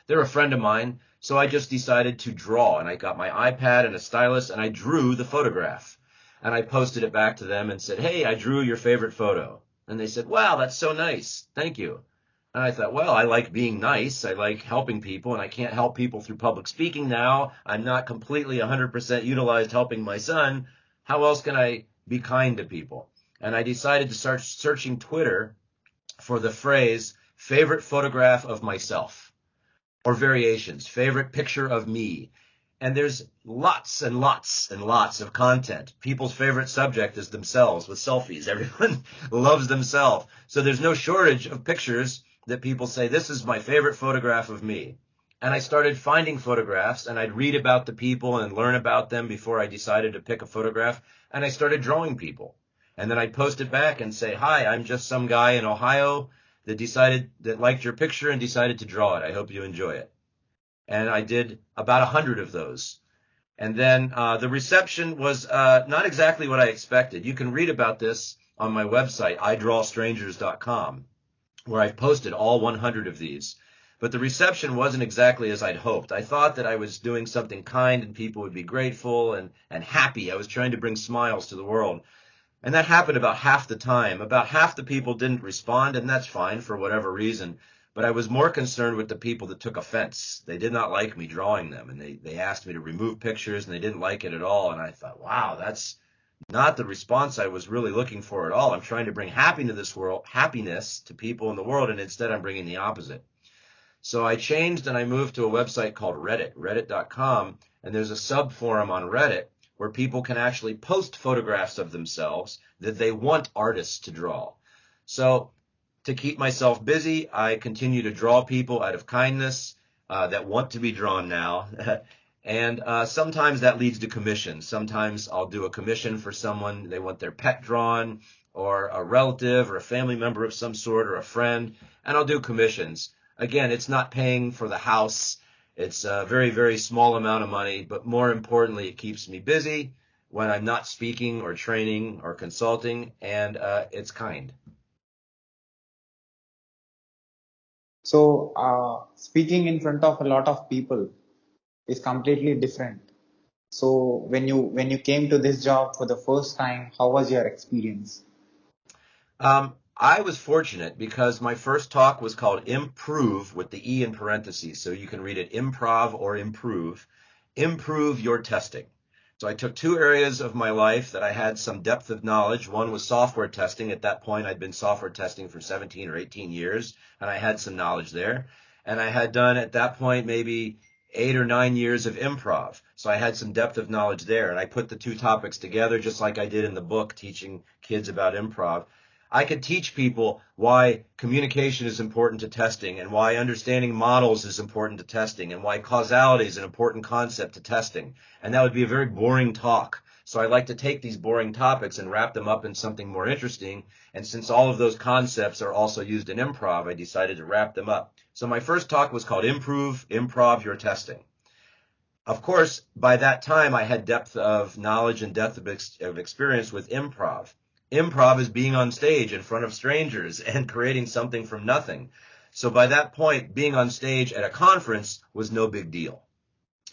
They're a friend of mine, so I just decided to draw, and I got my iPad and a stylus, and I drew the photograph. And I posted it back to them and said, hey, I drew your favorite photo. And they said, wow, that's so nice. Thank you. And I thought, well, I like being nice. I like helping people, and I can't help people through public speaking now. I'm not completely 100% utilized helping my son. How else can I be kind to people? And I decided to start searching Twitter for the phrase favorite photograph of myself or variations, favorite picture of me. And there's lots and lots and lots of content. People's favorite subject is themselves with selfies. Everyone loves themselves. So there's no shortage of pictures that people say, this is my favorite photograph of me. And I started finding photographs, and I'd read about the people and learn about them before I decided to pick a photograph. And I started drawing people. And then I'd post it back and say, hi, I'm just some guy in Ohio that liked your picture and decided to draw it. I hope you enjoy it. And I did about 100 of those. And then the reception was not exactly what I expected. You can read about this on my website, idrawstrangers.com, where I've posted all 100 of these. But the reception wasn't exactly as I'd hoped. I thought that I was doing something kind and people would be grateful and happy. I was trying to bring smiles to the world. And that happened about half the time. About half the people didn't respond, and that's fine for whatever reason. But I was more concerned with the people that took offense. They did not like me drawing them, and they asked me to remove pictures, and they didn't like it at all. And I thought, wow, that's not the response I was really looking for at all. I'm trying to bring happiness to people in the world, and instead I'm bringing the opposite. So I changed and I moved to a website called Reddit, reddit.com, and there's a sub-forum on Reddit where people can actually post photographs of themselves that they want artists to draw. So to keep myself busy, I continue to draw people out of kindness that want to be drawn now. And sometimes that leads to commissions. Sometimes I'll do a commission for someone. They want their pet drawn, or a relative or a family member of some sort, or a friend, and I'll do commissions. Again, it's not paying for the house. It's a very, very small amount of money, but more importantly, it keeps me busy when I'm not speaking or training or consulting, and it's kind. So, speaking in front of a lot of people is completely different. So, when you came to this job for the first time, how was your experience? I was fortunate because my first talk was called Improve with the E in parentheses. So you can read it improv or improve. Improve your testing. So I took two areas of my life that I had some depth of knowledge. One was software testing. At that point, I'd been software testing for 17 or 18 years, and I had some knowledge there. And I had done at that point maybe 8 or 9 years of improv. So I had some depth of knowledge there. And I put the two topics together just like I did in the book, teaching kids about improv. I could teach people why communication is important to testing, and why understanding models is important to testing, and why causality is an important concept to testing. And that would be a very boring talk. So I like to take these boring topics and wrap them up in something more interesting. And since all of those concepts are also used in improv, I decided to wrap them up. So my first talk was called Improv Your Testing. Of course, by that time, I had depth of knowledge and depth of experience with improv. Improv is being on stage in front of strangers and creating something from nothing. So by that point, being on stage at a conference was no big deal.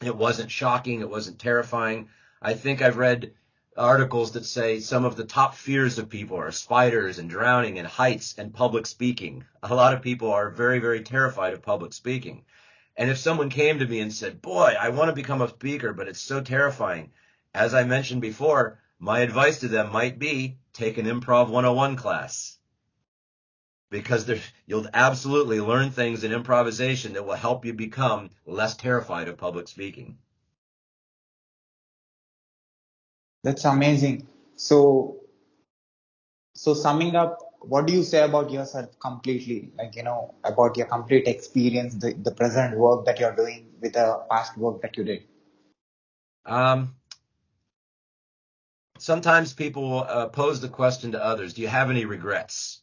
It wasn't shocking. It wasn't terrifying. I think I've read articles that say some of the top fears of people are spiders and drowning and heights and public speaking. A lot of people are very, very terrified of public speaking. And if someone came to me and said, boy, I want to become a speaker, but it's so terrifying, as I mentioned before, my advice to them might be take an Improv 101 class, because you'll absolutely learn things in improvisation that will help you become less terrified of public speaking. That's amazing. So summing up, what do you say about yourself completely? Like, about your complete experience, the present work that you're doing with the past work that you did. Um, Sometimes people pose the question to others, do you have any regrets?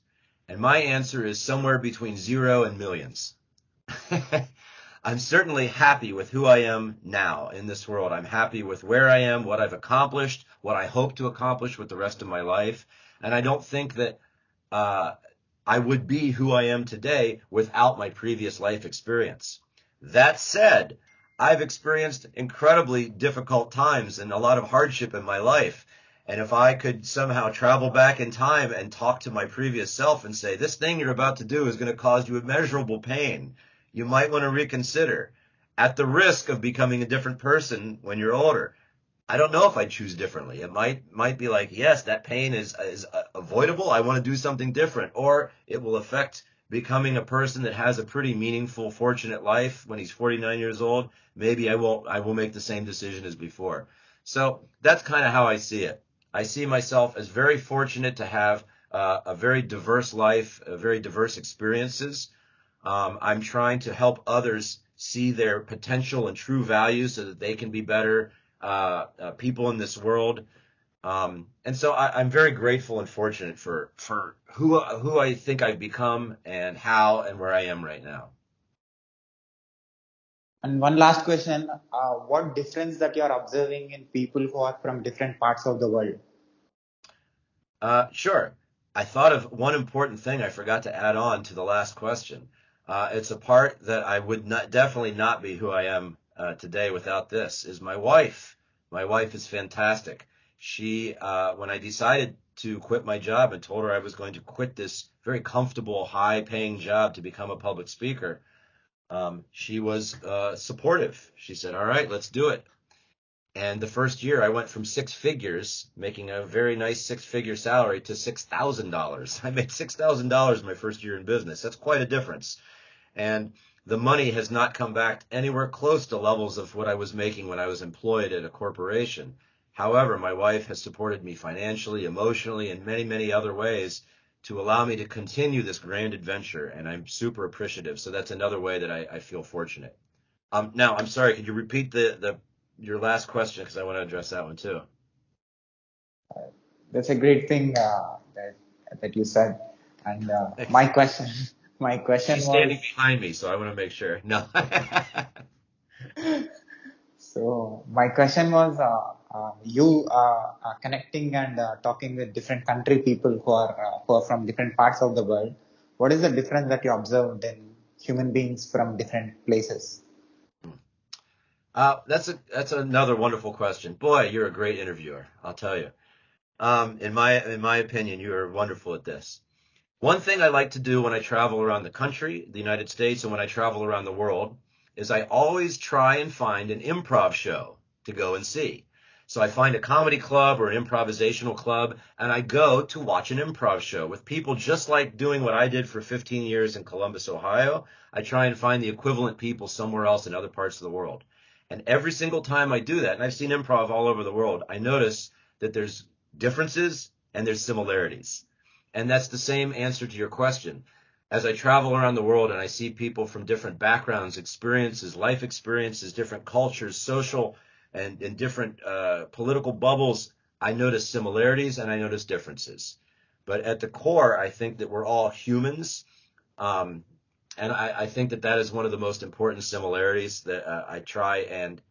And my answer is somewhere between 0 and millions. I'm certainly happy with who I am now in this world. I'm happy with where I am, what I've accomplished, what I hope to accomplish with the rest of my life. And I don't think that I would be who I am today without my previous life experience. That said, I've experienced incredibly difficult times and a lot of hardship in my life. And if I could somehow travel back in time and talk to my previous self and say, this thing you're about to do is going to cause you immeasurable pain, you might want to reconsider at the risk of becoming a different person when you're older. I don't know if I'd choose differently. It might be like, yes, that pain is avoidable. I want to do something different, or it will affect becoming a person that has a pretty meaningful, fortunate life when he's 49 years old. Maybe I will make the same decision as before. So that's kind of how I see it. I see myself as very fortunate to have a very diverse life, very diverse experiences. I'm trying to help others see their potential and true value so that they can be better people in this world. And so I'm very grateful and fortunate for who I think I've become and how and where I am right now. And one last question, what difference that you are observing in people who are from different parts of the world? Sure. I thought of one important thing I forgot to add on to the last question. It's a part that I would definitely not be who I am today without this, is my wife. My wife is fantastic. When I decided to quit my job and told her I was going to quit this very comfortable, high-paying job to become a public speaker, she was supportive. She said, all right, let's do it. And the first year I went from 6 figures, making a very nice 6-figure salary, to $6,000. I made $6,000 my first year in business. That's quite a difference. And the money has not come back anywhere close to levels of what I was making when I was employed at a corporation. However, my wife has supported me financially, emotionally, and many, many other ways to allow me to continue this grand adventure. And I'm super appreciative. So that's another way that I feel fortunate. Now, I'm sorry, could you repeat your last question, because I want to address that one too. That's a great thing that you said. And my question, my question She's was, standing behind me, so I want to make sure. No. so my question was, you connecting and talking with different country people who are from different parts of the world. What is the difference that you observed in human beings from different places? That's another wonderful question. Boy, you're a great interviewer, I'll tell you. In my opinion, you are wonderful at this. One thing I like to do when I travel around the country, the United States, and when I travel around the world, is I always try and find an improv show to go and see. So I find a comedy club or an improvisational club, and I go to watch an improv show with people just like doing what I did for 15 years in Columbus, Ohio. I try and find the equivalent people somewhere else in other parts of the world. And every single time I do that, and I've seen improv all over the world, I notice that there's differences and there's similarities. And that's the same answer to your question. As I travel around the world and I see people from different backgrounds, experiences, life experiences, different cultures, social and different political bubbles, I notice similarities and I notice differences. But at the core, I think that we're all humans. Um, and I think that is one of the most important similarities that I try and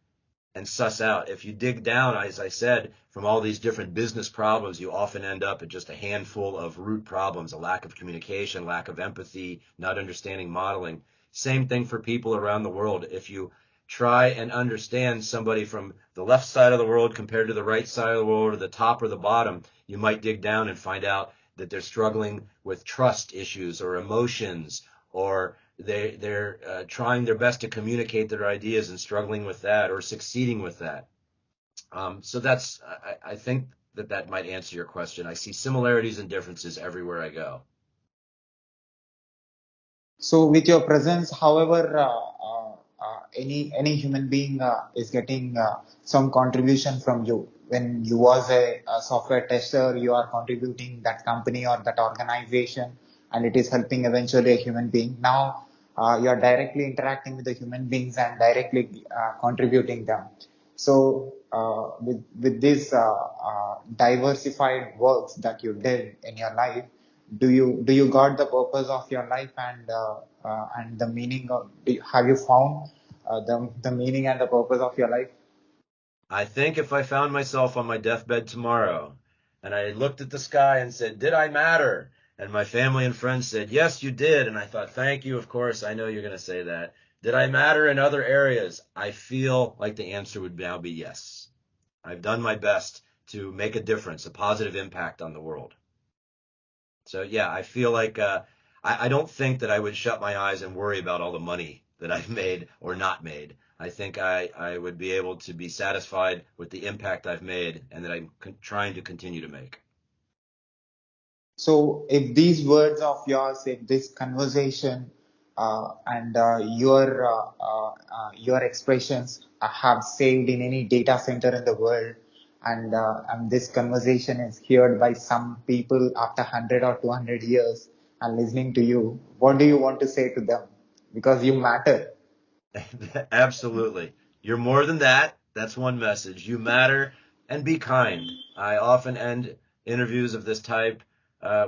suss out. If you dig down, as I said, from all these different business problems, you often end up at just a handful of root problems: a lack of communication, lack of empathy, not understanding modeling. Same thing for people around the world. If you try and understand somebody from the left side of the world compared to the right side of the world, or the top or the bottom, you might dig down and find out that they're struggling with trust issues or emotions, or they're trying their best to communicate their ideas and struggling with that, or succeeding with that. So I think that might answer your question. I see similarities and differences everywhere I go. So with your presence, however, any human being is getting some contribution from you. When you was a software tester, you are contributing that company or that organization, and it is helping eventually a human being. Now you are directly interacting with the human beings and directly contributing them. So with these diversified works that you did in your life, do you got the purpose of your life and the meaning of, have you found the meaning and the purpose of your life? I think if I found myself on my deathbed tomorrow and I looked at the sky and said, did I matter? And my family and friends said, yes, you did. And I thought, thank you. Of course, I know you're going to say that. Did I matter in other areas? I feel like the answer would now be yes. I've done my best to make a difference, a positive impact on the world. So yeah, I feel like I don't think that I would shut my eyes and worry about all the money that I've made or not made. I think I would be able to be satisfied with the impact I've made and that I'm trying to continue to make. So, if these words of yours, if this conversation and your expressions have saved in any data center in the world, and this conversation is heard by some people after 100 or 200 years and listening to you, what do you want to say to them? Because you matter. Absolutely. You're more than that. That's one message. You matter and be kind. I often end interviews of this type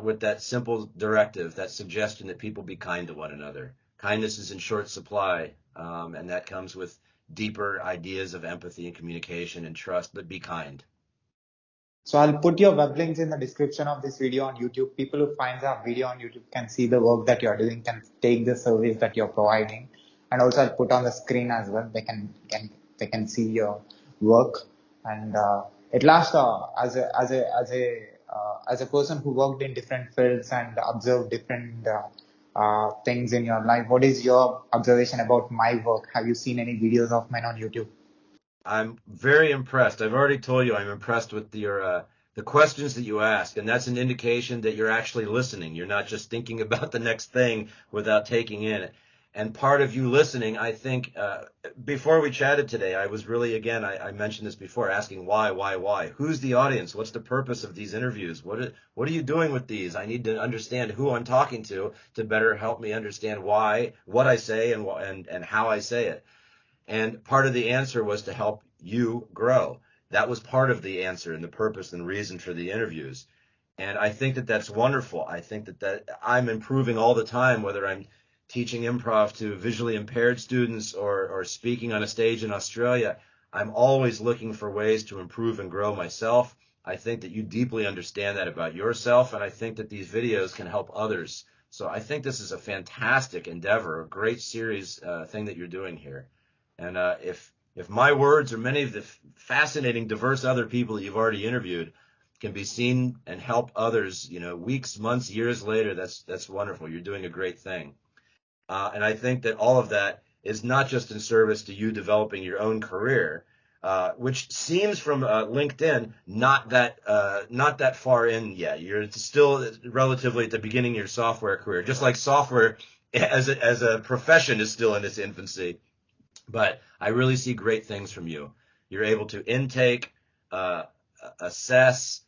with that simple directive, that suggestion that people be kind to one another. Kindness is in short supply, and that comes with deeper ideas of empathy and communication and trust, but be kind. So I'll put your web links in the description of this video on YouTube. People who finds our video on YouTube can see the work that you're doing, can take the service that you're providing, and also I'll put on the screen as well. They can see your work. And at last, as a person who worked in different fields and observed different things in your life, what is your observation about my work? Have you seen any videos of mine on YouTube? I'm very impressed. I've already told you I'm impressed with your the questions that you ask, and that's an indication that you're actually listening. You're not just thinking about the next thing without taking in it. And part of you listening, I think, before we chatted today, I was really, again, I mentioned this before, asking why? Who's the audience? What's the purpose of these interviews? What are you doing with these? I need to understand who I'm talking to better help me understand why, what I say, and how I say it. And part of the answer was to help you grow. That was part of the answer and the purpose and reason for the interviews. And I think that that's wonderful. I think that I'm improving all the time, whether I'm teaching improv to visually impaired students or speaking on a stage in Australia. I'm always looking for ways to improve and grow myself. I think that you deeply understand that about yourself, and I think that these videos can help others. So I think this is a fantastic endeavor, a great series thing that you're doing here. And if my words or many of the fascinating, diverse other people that you've already interviewed can be seen and help others, weeks, months, years later, that's wonderful. You're doing a great thing. And I think that all of that is not just in service to you developing your own career, which seems from LinkedIn not that far in yet. You're still relatively at the beginning of your software career, just like software as a profession is still in its infancy. But I really see great things from you. You're able to intake, assess,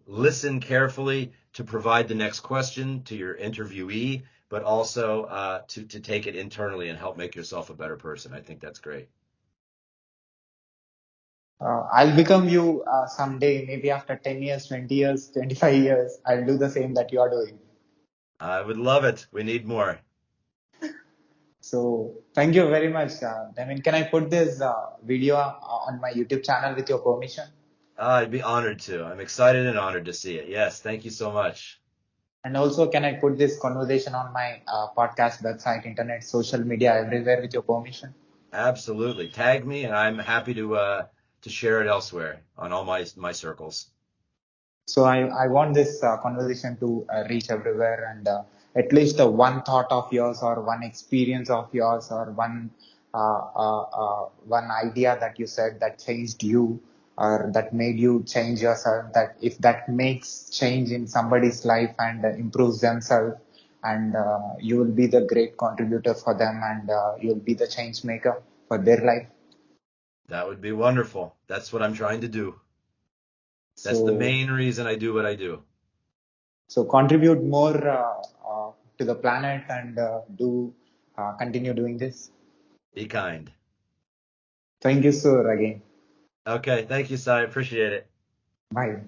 listen carefully to provide the next question to your interviewee, but also to take it internally and help make yourself a better person. I think that's great. I'll become you someday, maybe after 10 years, 20 years, 25 years. I'll do the same that you are doing. I would love it. We need more. So, thank you very much. Damian, can I put this video on my YouTube channel with your permission? I'd be honored to. I'm excited and honored to see it. Yes, thank you so much. And also, can I put this conversation on my podcast website, internet, social media, everywhere with your permission? Absolutely. Tag me, and I'm happy to share it elsewhere on all my circles. So I want this conversation to reach everywhere, and at least one thought of yours or one experience of yours or one idea that you said that changed you or that made you change yourself, that if that makes change in somebody's life and improves themselves, and you will be the great contributor for them, and you'll be the change maker for their life. That would be wonderful. That's what I'm trying to do. That's the So main reason I do what I do. So contribute more to the planet and do continue doing this. Be kind. Thank you, sir, again. Okay, thank you, Si. I appreciate it. Bye.